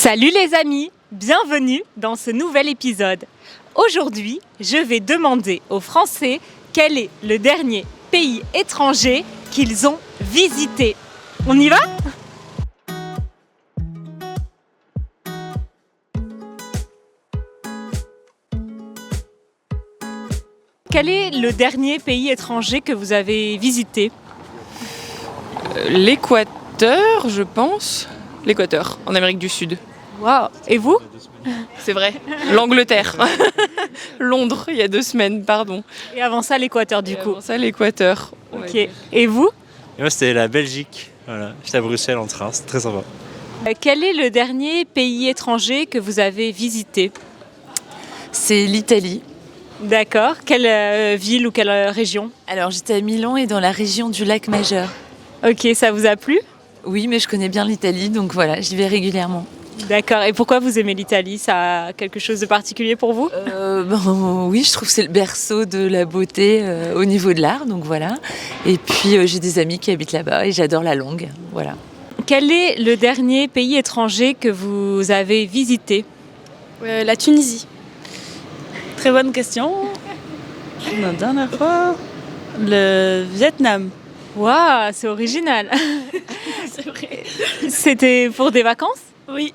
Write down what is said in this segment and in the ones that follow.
Salut les amis, bienvenue dans ce nouvel épisode. Aujourd'hui, je vais demander aux Français quel est le dernier pays étranger qu'ils ont visité. On y va ? Quel est le dernier pays étranger que vous avez visité ? L'Équateur, je pense. L'Équateur, en Amérique du Sud. Waouh ! Et vous ? C'est vrai. L'Angleterre. Londres, il y a 2 semaines, pardon. Et avant ça, l'Équateur du coup. Avant ça, l'Équateur. Ok. Ouais. Et vous ? Et moi, c'était la Belgique. Voilà. J'étais à Bruxelles en train, c'était très sympa. Quel est le dernier pays étranger que vous avez visité ? C'est l'Italie. D'accord. Quelle ville ou quelle région ? Alors j'étais à Milan et dans la région du lac Majeur. Ok, ça vous a plu ? Oui, mais je connais bien l'Italie, donc voilà, j'y vais régulièrement. D'accord. Et pourquoi vous aimez l'Italie ? Ça a quelque chose de particulier pour vous ? Oui, je trouve que c'est le berceau de la beauté au niveau de l'art, donc voilà. Et puis j'ai des amis qui habitent là-bas et j'adore la langue, voilà. Quel est le dernier pays étranger que vous avez visité ? La Tunisie. Très bonne question. La dernière fois, le Vietnam. Waouh, c'est original. C'est vrai. C'était pour des vacances ? Oui.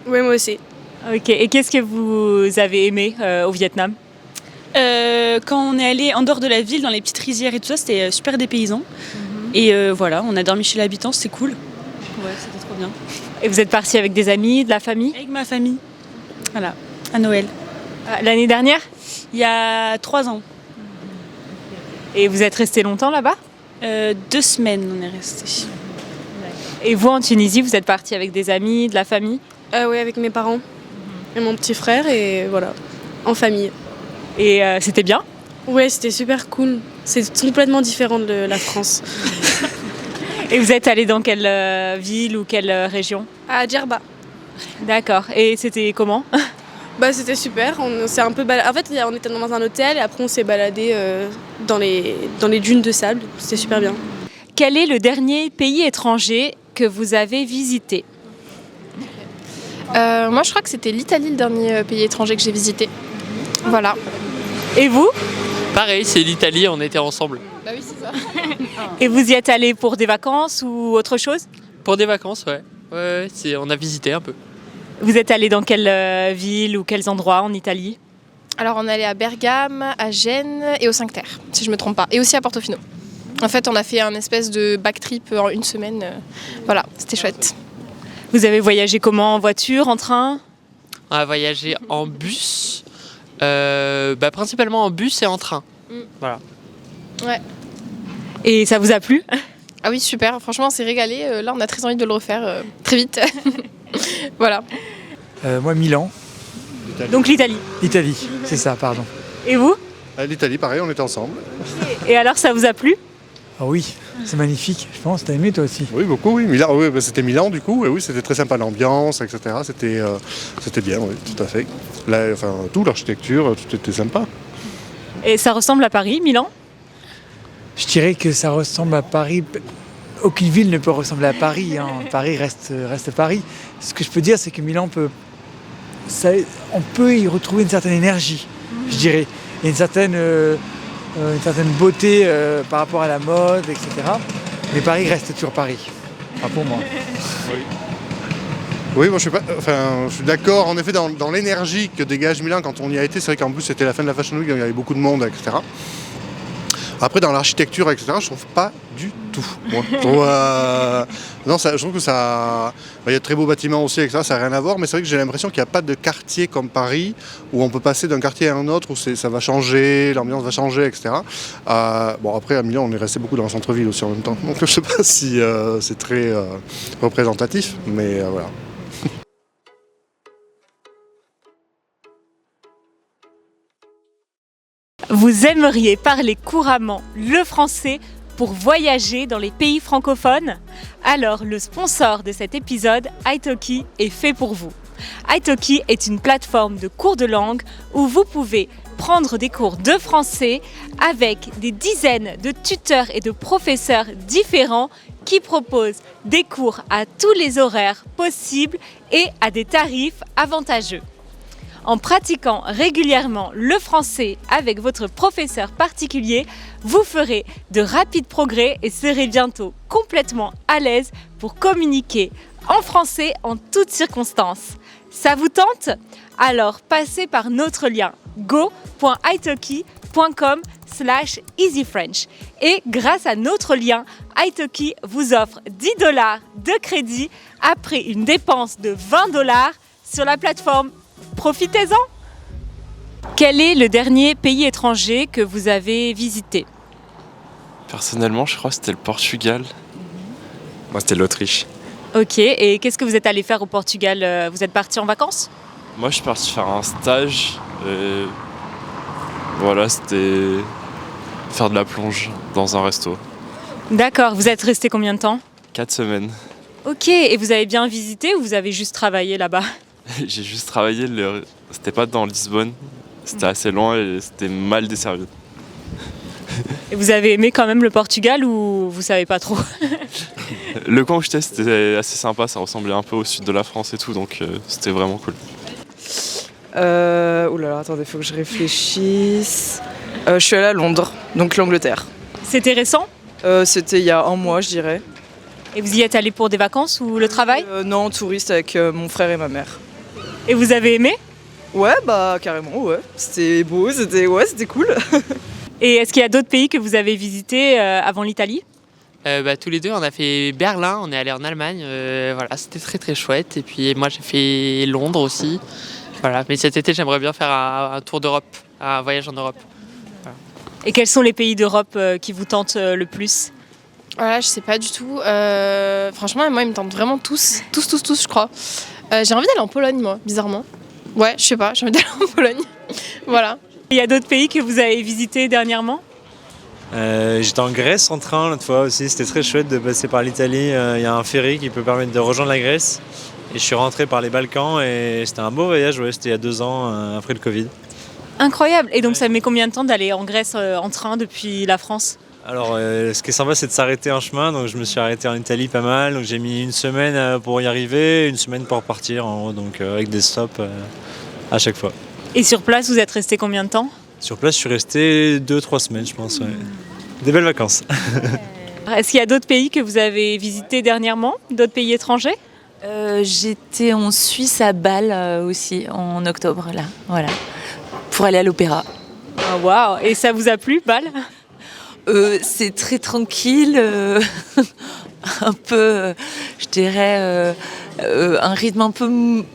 Oui, moi aussi. Ok. Et qu'est-ce que vous avez aimé au Vietnam ? Quand on est allé en dehors de la ville, dans les petites rizières et tout ça, c'était super dépaysant. Et voilà, on a dormi chez l'habitant, c'était cool. Ouais, c'était trop bien. Et vous êtes parti avec des amis, de la famille ? Avec ma famille. Voilà, à Noël. L'année dernière ? Il y a 3 ans. Et vous êtes resté longtemps là-bas ? 2 semaines, on est resté. Et vous, en Tunisie, vous êtes parti avec des amis, de la famille ? Oui, avec mes parents et mon petit frère, et voilà, en famille. Et c'était bien ? Ouais, c'était super cool. C'est complètement différent de la France. Et vous êtes allé dans quelle ville ou quelle région ? À Djerba. D'accord. Et c'était comment ? C'était super. On s'est un peu En fait, on était dans un hôtel et après on s'est baladé dans les dunes de sable. C'était super bien. Quel est le dernier pays étranger que vous avez visité ? Moi, je crois que c'était l'Italie, le dernier pays étranger que j'ai visité. Voilà. Et vous ? Pareil, c'est l'Italie, on était ensemble. Bah oui, c'est ça. Et vous y êtes allé pour des vacances ou autre chose ? Pour des vacances, ouais. Ouais, on a visité un peu. Vous êtes allé dans quelle ville ou quels endroits en Italie ? Alors, on est allé à Bergame, à Gênes et aux 5 Terres, si je me trompe pas. Et aussi à Portofino. En fait, on a fait un espèce de backtrip en 1 semaine. Voilà, c'était chouette. Vous avez voyagé comment ? En voiture, en train ? On a voyagé en bus, principalement en bus et en train. Voilà. Ouais. Et ça vous a plu ? Ah oui, super. Franchement, on s'est régalé. Là, on a très envie de le refaire très vite. Voilà. Moi, Milan. Donc l'Italie. Italie, c'est ça, pardon. Et vous ? L'Italie, pareil, on était ensemble. Et alors, ça vous a plu ? Ah oui, c'est magnifique, je pense. T'as aimé toi aussi ? Oui, beaucoup, oui. Milan, oui, c'était Milan, du coup. Et oui, c'était très sympa, l'ambiance, etc. C'était bien, oui, tout à fait. Là, tout, l'architecture, tout était sympa. Et ça ressemble à Paris, Milan ? Je dirais que ça ressemble à Paris. Aucune ville ne peut ressembler à Paris. Paris reste Paris. Ce que je peux dire, c'est que Milan on peut y retrouver une certaine énergie, je dirais. Et une certaine beauté par rapport à la mode, etc. Mais Paris reste toujours Paris. Enfin, pour moi. Oui, moi je suis d'accord en effet dans l'énergie que dégage Milan quand on y a été. C'est vrai qu'en plus c'était la fin de la Fashion Week, il y avait beaucoup de monde, etc. Après dans l'architecture, etc., je trouve pas du tout. Moi. Je trouve que ça... Il y a de très beaux bâtiments aussi, etc., ça n'a rien à voir, mais c'est vrai que j'ai l'impression qu'il n'y a pas de quartier comme Paris où on peut passer d'un quartier à un autre, où ça va changer, l'ambiance va changer, etc. Après à Milan, on est resté beaucoup dans le centre-ville aussi en même temps, donc je ne sais pas si c'est très représentatif, mais voilà. Vous aimeriez parler couramment le français pour voyager dans les pays francophones ? Alors, le sponsor de cet épisode, Italki, est fait pour vous. Italki est une plateforme de cours de langue où vous pouvez prendre des cours de français avec des dizaines de tuteurs et de professeurs différents qui propose des cours à tous les horaires possibles et à des tarifs avantageux. En pratiquant régulièrement le français avec votre professeur particulier, vous ferez de rapides progrès et serez bientôt complètement à l'aise pour communiquer en français en toutes circonstances. Ça vous tente? Alors passez par notre lien go.italki.com/easyfrench et grâce à notre lien, Italki vous offre 10 $ de crédit après une dépense de 20 $ sur la plateforme. Profitez-en! Quel est le dernier pays étranger que vous avez visité? Personnellement, je crois que c'était le Portugal. Moi, c'était l'Autriche. Ok, et qu'est-ce que vous êtes allé faire au Portugal? Vous êtes parti en vacances? Moi, je suis parti faire un stage. Et voilà, c'était faire de la plonge dans un resto. D'accord, vous êtes resté combien de temps? 4 semaines. Ok, et vous avez bien visité ou vous avez juste travaillé là-bas? J'ai juste travaillé, c'était pas dans Lisbonne. C'était assez loin et c'était mal desservi. Et vous avez aimé quand même le Portugal ou vous savez pas trop? Le coin où j'étais, c'était assez sympa. Ça ressemblait un peu au sud de la France et tout, donc c'était vraiment cool. Oulala, attendez, il faut que je réfléchisse. Je suis allée à Londres, donc l'Angleterre. C'était récent? C'était il y a 1 mois, je dirais. Et vous y êtes allé pour des vacances ou le travail? Non, touriste avec mon frère et ma mère. Et vous avez aimé? Ouais, bah carrément, ouais. C'était beau, c'était cool. Et est-ce qu'il y a d'autres pays que vous avez visités avant l'Italie? Tous les deux, on a fait Berlin, on est allé en Allemagne. Voilà, c'était très très chouette. Et puis moi, j'ai fait Londres aussi. Voilà, mais cet été, j'aimerais bien faire un tour d'Europe, un voyage en Europe. Voilà. Et quels sont les pays d'Europe qui vous tentent le plus? Voilà, je sais pas du tout. Franchement, moi, ils me tentent vraiment tous, je crois. J'ai envie d'aller en Pologne, moi, bizarrement. Ouais, je sais pas, j'ai envie d'aller en Pologne. Voilà. Il y a d'autres pays que vous avez visités dernièrement? J'étais en Grèce en train l'autre fois aussi, c'était très chouette de passer par l'Italie. Il y a un ferry qui peut permettre de rejoindre la Grèce. Et je suis rentré par les Balkans et c'était un beau voyage, ouais, c'était il y a 2 ans après le Covid. Incroyable! Et donc ça met combien de temps d'aller en Grèce en train depuis la France? Alors ce qui est sympa c'est de s'arrêter en chemin, donc je me suis arrêté en Italie pas mal, donc j'ai mis 1 semaine pour y arriver, 1 semaine pour repartir en haut, donc avec des stops à chaque fois. Et sur place, vous êtes resté combien de temps? Sur place je suis resté 2-3 semaines je pense, ouais. Des belles vacances. Est-ce qu'il y a d'autres pays que vous avez visités dernièrement? D'autres pays étrangers? J'étais en Suisse à Bâle aussi en octobre là, voilà, pour aller à l'opéra. Ah, waouh! Et ça vous a plu, Bâle? C'est très tranquille, un peu, je dirais, un rythme un peu mou.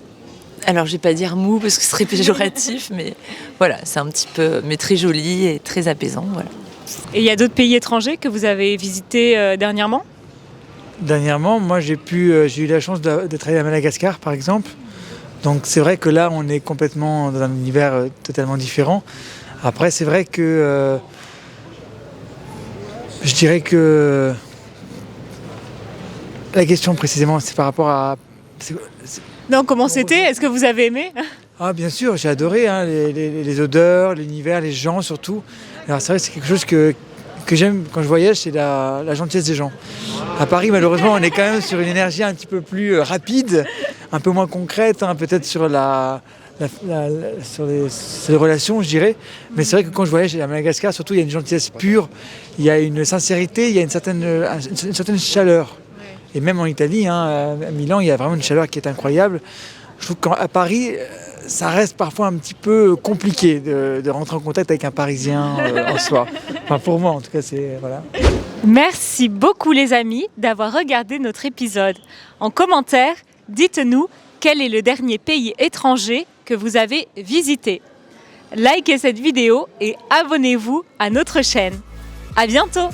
Alors je vais pas dire mou parce que ce serait péjoratif, mais voilà, c'est un petit peu, mais très joli et très apaisant, voilà. Et il y a d'autres pays étrangers que vous avez visités dernièrement? Dernièrement, moi j'ai eu la chance de travailler à Madagascar par exemple. Donc c'est vrai que là on est complètement dans un univers totalement différent. Après c'est vrai que je dirais que la question précisément c'est par rapport à... Non, comment c'était? Est-ce que vous avez aimé? Ah bien sûr, j'ai adoré hein, les odeurs, l'univers, les gens surtout. Alors c'est vrai que c'est quelque chose que j'aime quand je voyage, c'est la gentillesse des gens. À Paris malheureusement on est quand même sur une énergie un petit peu plus rapide, un peu moins concrète, hein, peut-être sur sur les relations je dirais. Mais c'est vrai que quand je voyage à Madagascar surtout il y a une gentillesse pure, il y a une sincérité, il y a une certaine chaleur. Et même en Italie, hein, à Milan, il y a vraiment une chaleur qui est incroyable. Je trouve qu'à Paris, ça reste parfois un petit peu compliqué de rentrer en contact avec un Parisien en soi. Enfin, pour moi, en tout cas, c'est... Voilà. Merci beaucoup les amis d'avoir regardé notre épisode. En commentaire, dites-nous quel est le dernier pays étranger que vous avez visité. Likez cette vidéo et abonnez-vous à notre chaîne. À bientôt!